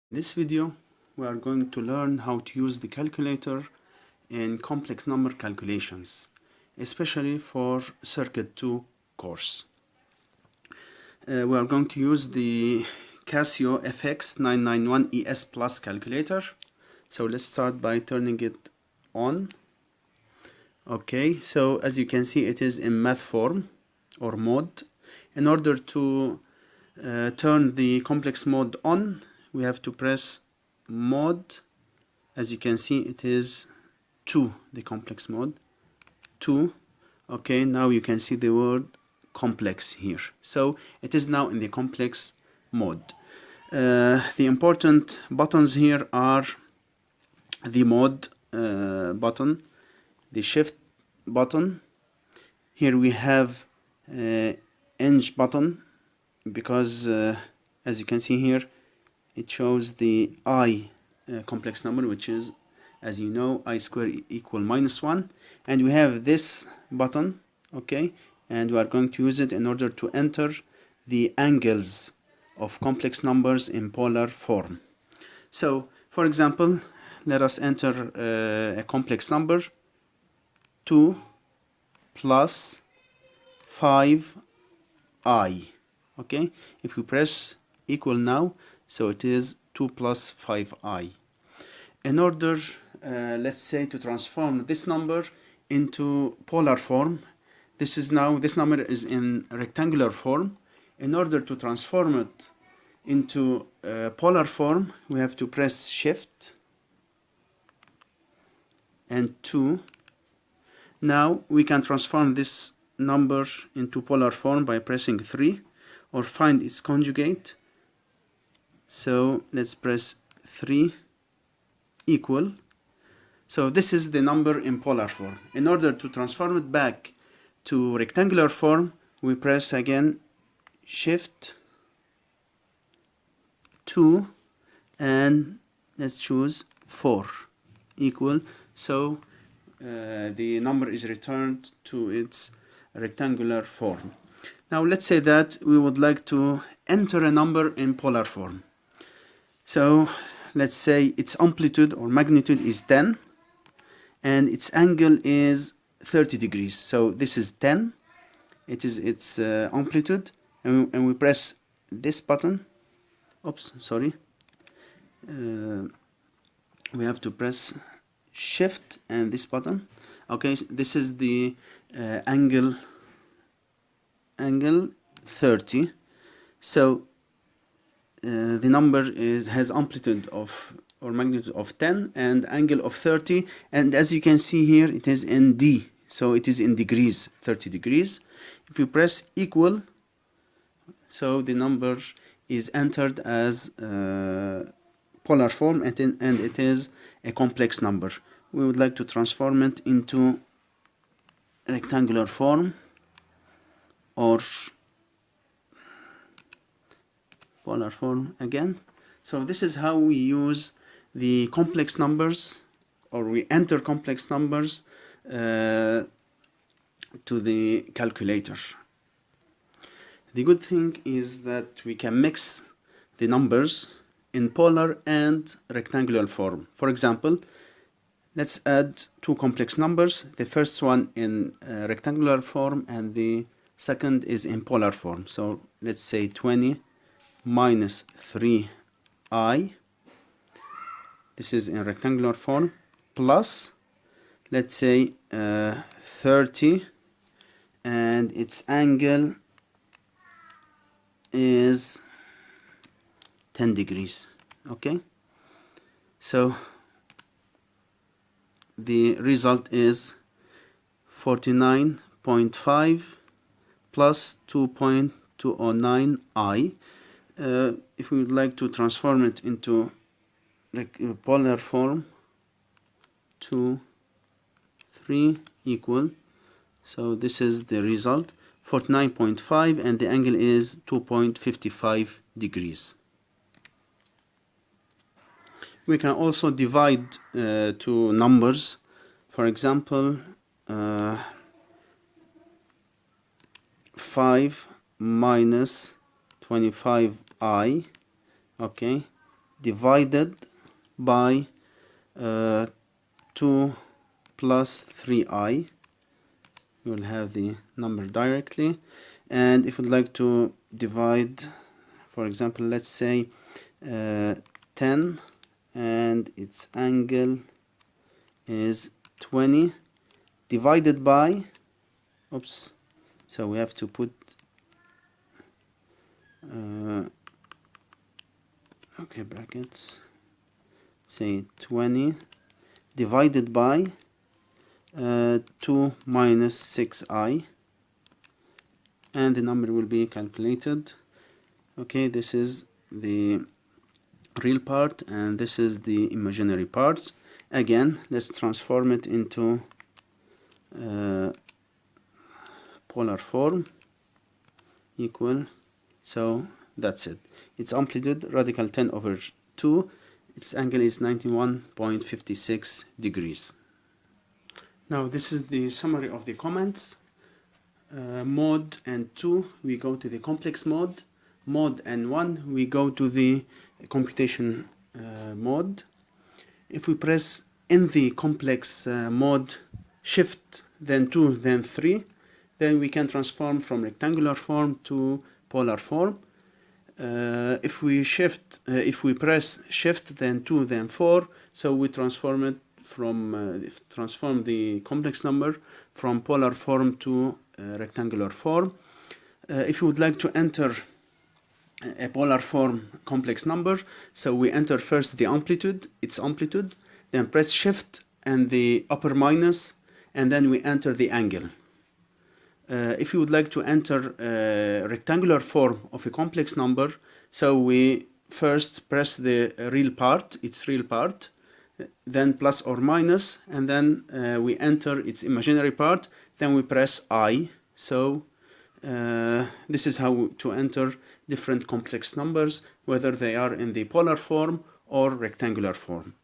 In this video, we are going to learn how to use the calculator in complex number calculations, especially for Circuit 2 course. We are going to use the Casio FX991ES Plus calculator. So let's start by turning it on. Okay, so as you can see, it is in math form or mode. In order to turn the complex mode on, we have to press mode. As you can see, it is 2, the complex mode 2. Okay, now you can see the word complex here, so it is now in the complex mode. The important buttons here are the mode button, the shift button. Here we have eng button, because as you can see here, it shows the I complex number, which is, as you know, I square equal -1, and we have this button, okay, and we are going to use it in order to enter the angles of complex numbers in polar form. So, for example, let us enter a complex number 2 plus 5i. Okay, if we press equal now, so it is 2 plus 5i. In order, let's say, to transform this number into polar form, this number is in rectangular form. In order to transform it into polar form, we have to press shift and 2. Now we can transform this number into polar form by pressing 3 or find its conjugate. So let's press 3 equal. So this is the number in polar form. In order to transform it back to rectangular form, we press again shift 2 and let's choose 4 equal. So the number is returned to its rectangular form. Now let's say that we would like to enter a number in polar form. So let's say its amplitude or magnitude is 10 and its angle is 30 degrees. So this is 10, it is its amplitude, and we press this button. Oops, sorry. We have to press shift and this button. Okay, this is the angle 30. So the number has amplitude of or magnitude of 10 and angle of 30, and as you can see here, it is in D, so it is in degrees, 30 degrees. If you press equal, so the number is entered as polar form, and it is a complex number. We would like to transform it into rectangular form or polar form again. So this is how we use the complex numbers, or we enter complex numbers to the calculator. The good thing is that we can mix the numbers in polar and rectangular form. For example, let's add two complex numbers. The first one in rectangular form and the second is in polar form. So let's say 20 minus 3i, this is in rectangular form, plus, let's say, 30, and its angle is 10 degrees. Okay, so the result is 49.5 plus 2.209i. If we would like to transform it into polar form, 2, 3 equal. So this is the result, 49.5, and the angle is 2.55 degrees. We can also divide two numbers. For example, 5 minus 25i, okay, divided by 2 plus 3i. You will have the number directly. And if you'd like to divide, for example, let's say 10 and its angle is 20 divided by, oops, so we have to put okay, brackets, say 20 divided by 2 minus 6i, and the number will be calculated. Okay, this is the real part and this is the imaginary part. Again, let's transform it into polar form equal, so that's it. Its amplitude radical 10 over 2, its angle is 91.56 degrees. Now this is the summary of the comments. Mode and 2 we go to the complex mode, mode and 1 we go to the computation mode. If we press in the complex mode Shift then 2 then 3, then we can transform from rectangular form to polar form. If we press Shift then 2 then 4, so we transform it from transform the complex number from polar form to rectangular form. If you would like to enter a polar form complex number, so we enter first the amplitude, its amplitude, then press Shift and the upper minus, and then we enter the angle. If you would like to enter a rectangular form of a complex number, so we first press the real part, its real part, then plus or minus, and then we enter its imaginary part, then we press I. So this is how to enter different complex numbers, whether they are in the polar form or rectangular form.